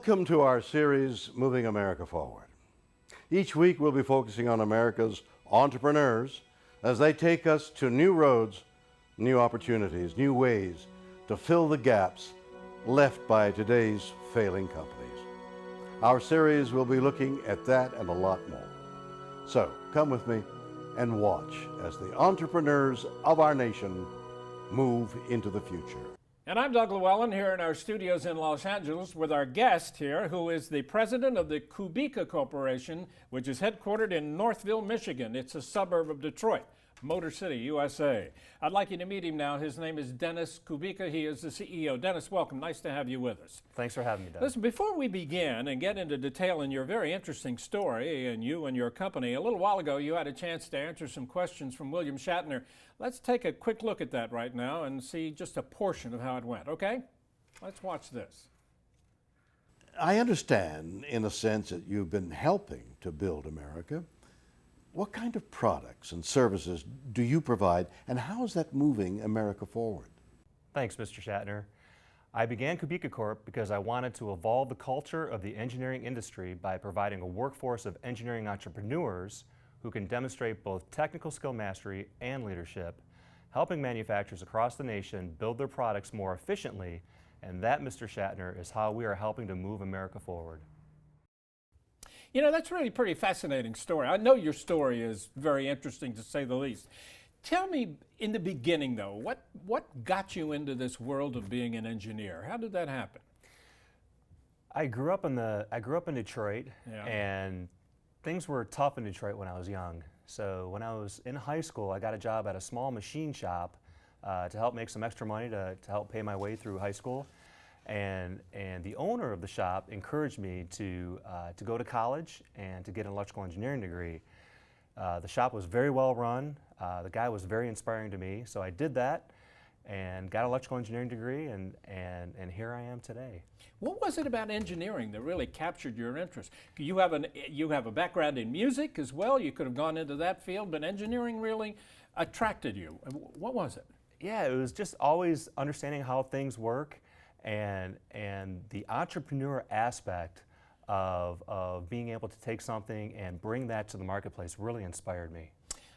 Welcome to our series, Moving America Forward. Each week we'll be focusing on America's entrepreneurs as they take us to new roads, new opportunities, new ways to fill the gaps left by today's failing companies. Our series will be looking at that and a lot more. So come with me and watch as the entrepreneurs of our nation move into the future. And I'm Doug Llewellyn here in our studios in Los Angeles with our guest here, who is the president of the Kubica Corporation, which is headquartered in Northville, Michigan. It's a suburb of Detroit, Motor City, USA. I'd like you to meet him now. His name is Dennis Kubica. He is the CEO. Dennis, welcome. Nice to have you with us. Thanks for having me, Doug. Listen, before we begin and get into detail in your very interesting story and you and your company, a little while ago you had a chance to answer some questions from William Shatner. Let's take a quick look at that right now and see just a portion of how it went, okay? Let's watch this. I understand, in a sense, that you've been helping to build America. What kind of products and services do you provide, and how is that moving America forward? Thanks, Mr. Shatner. I began Kubica Corp because I wanted to evolve the culture of the engineering industry by providing a workforce of engineering entrepreneurs who can demonstrate both technical skill mastery and leadership, helping manufacturers across the nation build their products more efficiently, and that, Mr. Shatner, is how we are helping to move America forward. You know, that's really a pretty fascinating story. I know your story is very interesting, to say the least. Tell me, in the beginning, though, what got you into this world of being an engineer? How did that happen? I grew up in Detroit, Yeah. and things were tough in Detroit when I was young. So when I was in high school, I got a job at a small machine shop to help make some extra money to help pay my way through high school. And the owner of the shop encouraged me to go to college and to get an electrical engineering degree. The shop was very well run. The guy was very inspiring to me, so I did that and got an electrical engineering degree, and here I am today. What was it about engineering that really captured your interest? You have a background in music as well. You could have gone into that field, but engineering really attracted you. What was it? Yeah, it was just always understanding how things work, and the entrepreneur aspect of being able to take something and bring that to the marketplace really inspired me.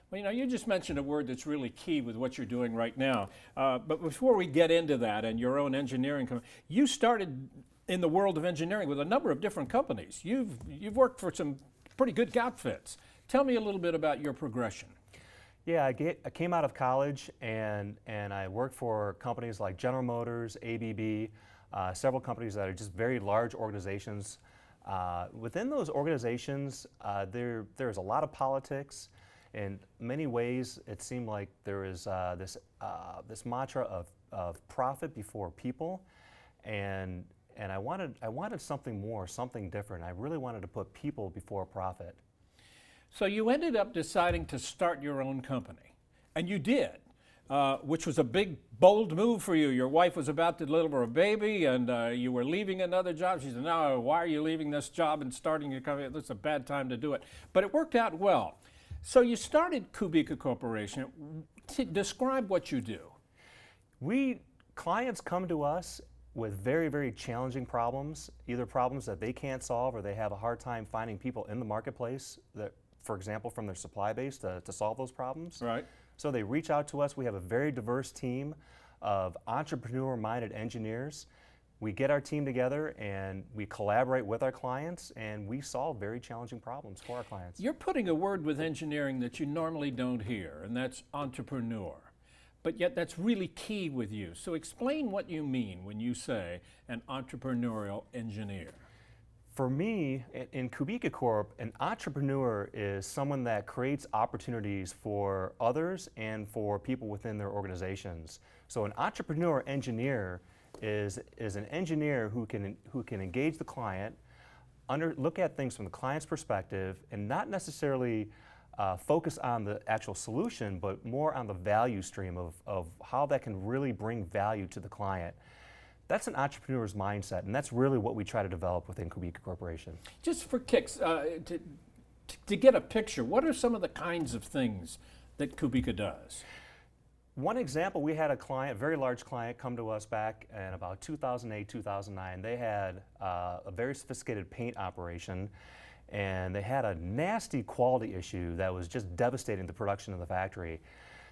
Well, you know, you just mentioned a word that's really key with what you're doing right now. But before we get into that and your own engineering, you started in the world of engineering with a number of different companies. You've worked for some pretty good outfits. Tell me a little bit about your progression. Yeah, I came out of college and I worked for companies like General Motors, ABB, several companies that are just very large organizations. Within those organizations, there's a lot of politics. In many ways, it seemed like there is this mantra of profit before people, and I wanted something more, something different. I really wanted to put people before profit. So you ended up deciding to start your own company, and you did, which was a big, bold move for you. Your wife was about to deliver a baby, and you were leaving another job. She said, "No, why are you leaving this job and starting your company? It's a bad time to do it." But it worked out well. So you started Kubica Corporation. Describe what you do. Clients come to us with very, very challenging problems, either problems that they can't solve or they have a hard time finding people in the marketplace that, for example, from their supply base to solve those problems. Right. So they reach out to us. We have a very diverse team of entrepreneur-minded engineers. We get our team together and we collaborate with our clients, and we solve very challenging problems for our clients. You're putting a word with engineering that you normally don't hear, and that's entrepreneur. But yet that's really key with you. So explain what you mean when you say an entrepreneurial engineer. For me, in Kubica Corp, an entrepreneur is someone that creates opportunities for others and for people within their organizations. So an entrepreneur engineer is an engineer who can engage the client, look at things from the client's perspective, and not necessarily focus on the actual solution, but more on the value stream of how that can really bring value to the client. That's an entrepreneur's mindset, and that's really what we try to develop within Kubica Corporation. Just for kicks, to get a picture, what are some of the kinds of things that Kubica does? One example, we had a client, a very large client, come to us back in about 2008, 2009. They had a very sophisticated paint operation, and they had a nasty quality issue that was just devastating the production of the factory.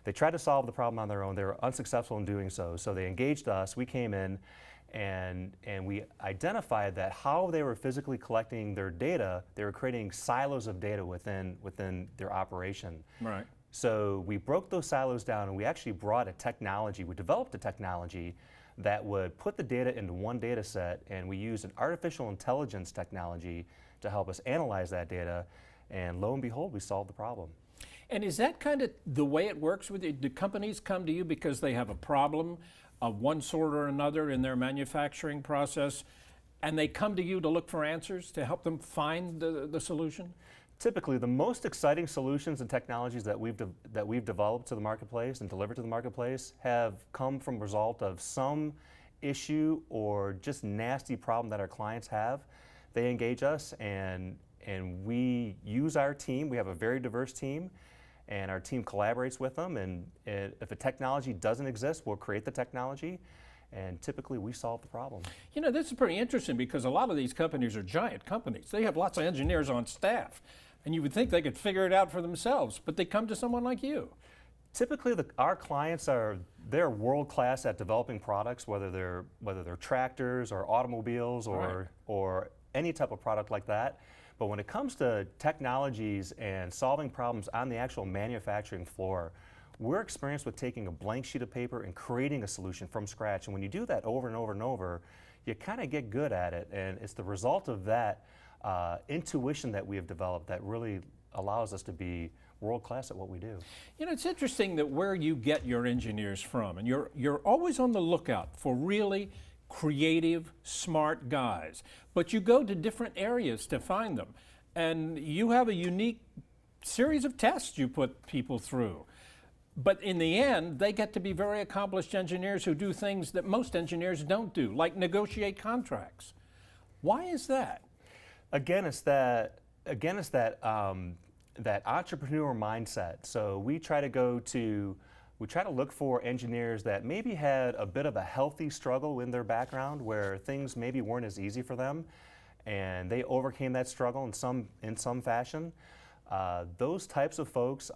They tried to solve the problem on their own. They were unsuccessful in doing so. So they engaged us. We came in, and we identified that how they were physically collecting their data, they were creating silos of data within their operation. Right. So we broke those silos down, and we actually brought a technology, we developed a technology that would put the data into one data set, and we used an artificial intelligence technology to help us analyze that data, and lo and behold, we solved the problem. And is that kind of the way it works with you? Do companies come to you because they have a problem of one sort or another in their manufacturing process, and they come to you to look for answers to help them find the solution? Typically, the most exciting solutions and technologies that we've developed to the marketplace and delivered to the marketplace have come from result of some issue or just nasty problem that our clients have. They engage us, and we use our team. We have a very diverse team, and our team collaborates with them. And if a technology doesn't exist, we'll create the technology, and typically we solve the problem. You know, this is pretty interesting because a lot of these companies are giant companies. They have lots of engineers on staff, and you would think they could figure it out for themselves, but they come to someone like you. Typically, our clients they're world class at developing products, whether they're tractors or automobiles or any type of product like that. But when it comes to technologies and solving problems on the actual manufacturing floor, we're experienced with taking a blank sheet of paper and creating a solution from scratch. And when you do that over and over and over, you kind of get good at it. And it's the result of that intuition that we have developed that really allows us to be world class at what we do. You know, it's interesting that where you get your engineers from, and you're always on the lookout for really creative, smart guys, but you go to different areas to find them, and you have a unique series of tests you put people through. But in the end, they get to be very accomplished engineers who do things that most engineers don't do, like negotiate contracts. Why is that? Again, it's that entrepreneur mindset. So we try to look for engineers that maybe had a bit of a healthy struggle in their background where things maybe weren't as easy for them, and they overcame that struggle in some fashion. Those types of folks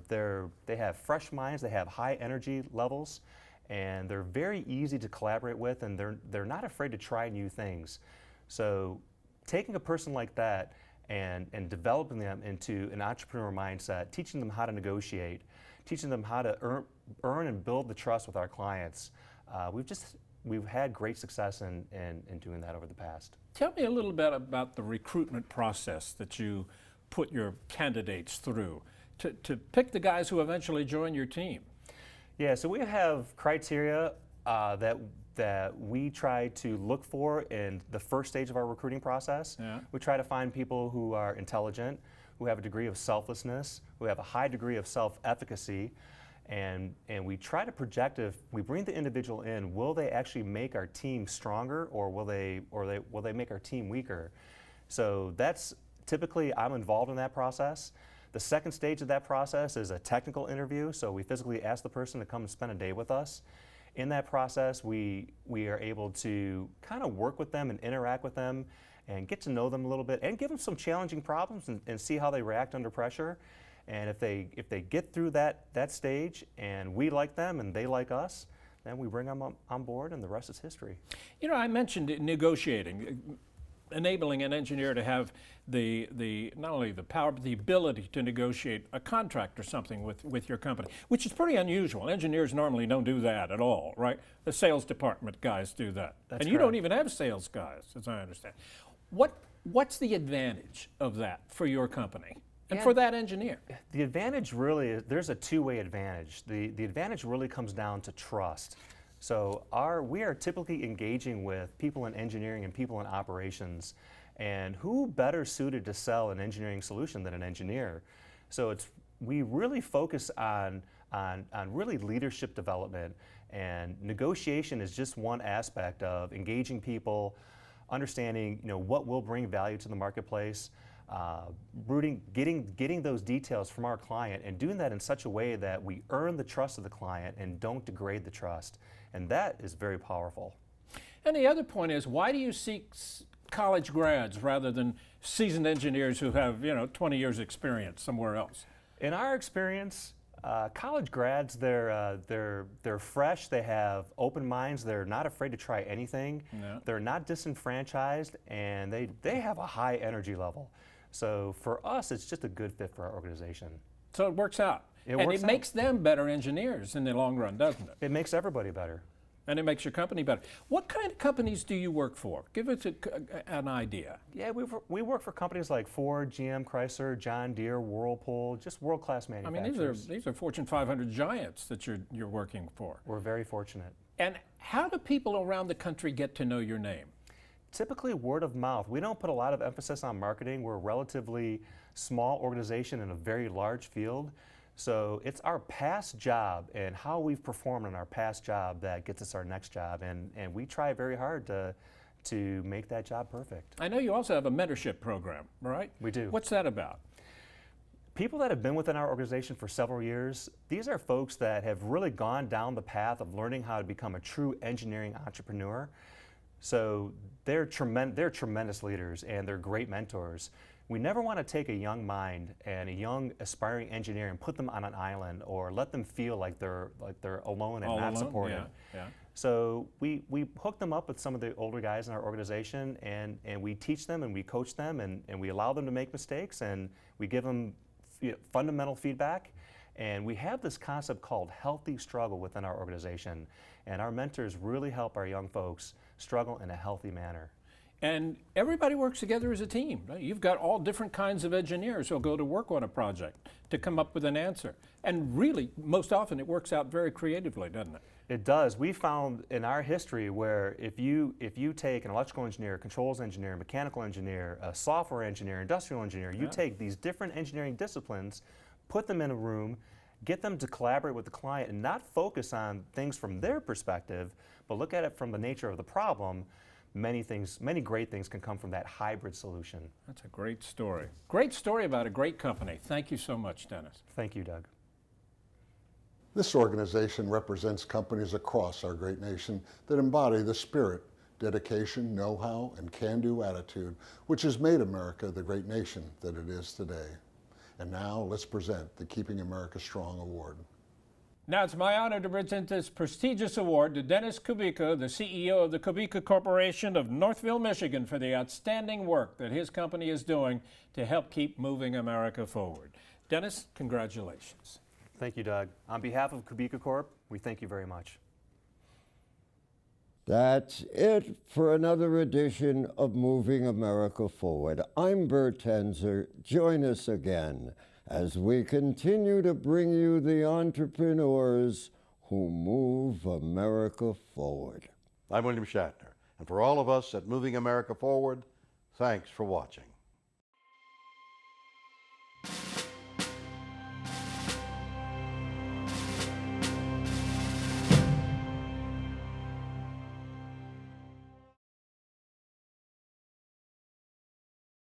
they have fresh minds, they have high energy levels, and they're very easy to collaborate with, and they're not afraid to try new things. So taking a person like that and developing them into an entrepreneur mindset, teaching them how to negotiate, teaching them how to earn and build the trust with our clients. We've had great success in doing that over the past. Tell me a little bit about the recruitment process that you put your candidates through to pick the guys who eventually join your team. Yeah, so we have criteria that we try to look for in the first stage of our recruiting process. Yeah. We try to find people who are intelligent, who have a degree of selflessness, who have a high degree of self-efficacy, and we try to project if we bring the individual in, will they actually make our team stronger, or will they make our team weaker? So that's typically, I'm involved in that process. The second stage of that process is a technical interview, so we physically ask the person to come and spend a day with us. In that process, we are able to kind of work with them and interact with them and get to know them a little bit and give them some challenging problems and see how they react under pressure. And if they get through that stage and we like them and they like us, then we bring them on board, and the rest is history. You know, I mentioned negotiating, enabling an engineer to have the not only the power but the ability to negotiate a contract or something with your company, which is pretty unusual. Engineers normally don't do that at all, right? The sales department guys do that. That's and you correct. don't even have sales guys, as I understand. What's the advantage of that for your company and for that engineer? The advantage really is, there's a two-way advantage. The advantage really comes down to trust. So we are typically engaging with people in engineering and people in operations, and who better suited to sell an engineering solution than an engineer? So we really focus on really leadership development, and negotiation is just one aspect of engaging people, understanding what will bring value to the marketplace. getting those details from our client and doing that in such a way that we earn the trust of the client and don't degrade the trust. And that is very powerful. And the other point is, why do you seek college grads rather than seasoned engineers who have, 20 years experience somewhere else? In our experience, college grads, they're fresh, they have open minds, they're not afraid to try anything, No. they're not disenfranchised, and they have a high energy level. So for us, it's just a good fit for our organization. So it works out. It and works it out. makes them better engineers in the long run, doesn't it? It makes everybody better. And it makes your company better. What kind of companies do you work for? Give us an idea. Yeah, we work for companies like Ford, GM, Chrysler, John Deere, Whirlpool, just world-class I manufacturers. mean, these are Fortune 500 giants that you're working for. We're very fortunate. And how do people around the country get to know your name? Typically word of mouth. We don't put a lot of emphasis on marketing. We're a relatively small organization in a very large field. So it's our past job and how we've performed in our past job that gets us our next job. And we try very hard to make that job perfect. I know you also have a mentorship program, right? We do. What's that about? People that have been within our organization for several years, these are folks that have really gone down the path of learning how to become a true engineering entrepreneur. So they're tremendous leaders and they're great mentors. We never want to take a young mind and a young aspiring engineer and put them on an island or let them feel like they're alone and All not alone? supported. Yeah. So we hook them up with some of the older guys in our organization and we teach them and we coach them and we allow them to make mistakes and we give them fundamental feedback. And we have this concept called healthy struggle within our organization. And our mentors really help our young folks struggle in a healthy manner. And everybody works together as a team, right? You've got all different kinds of engineers who'll go to work on a project to come up with an answer. And really, most often, it works out very creatively, doesn't it? It does. We found in our history where if you take an electrical engineer, controls engineer, mechanical engineer, a software engineer, industrial engineer, you take these different engineering disciplines, put them in a room, get them to collaborate with the client and not focus on things from their perspective, but look at it from the nature of the problem. Many great things can come from that hybrid solution. That's a great story. Great story about a great company. Thank you so much, Dennis. Thank you, Doug. This organization represents companies across our great nation that embody the spirit, dedication, know-how, and can-do attitude which has made America the great nation that it is today. And now let's present the Keeping America Strong Award. Now it's my honor to present this prestigious award to Dennis Kubica, the CEO of the Kubica Corporation of Northville, Michigan, for the outstanding work that his company is doing to help keep moving America forward. Dennis, congratulations. Thank you, Doug. On behalf of Kubica Corp, we thank you very much. That's it for another edition of Moving America Forward. I'm Bert Tenzer. Join us again as we continue to bring you the entrepreneurs who move America forward. I'm William Shatner, and for all of us at Moving America Forward, thanks for watching.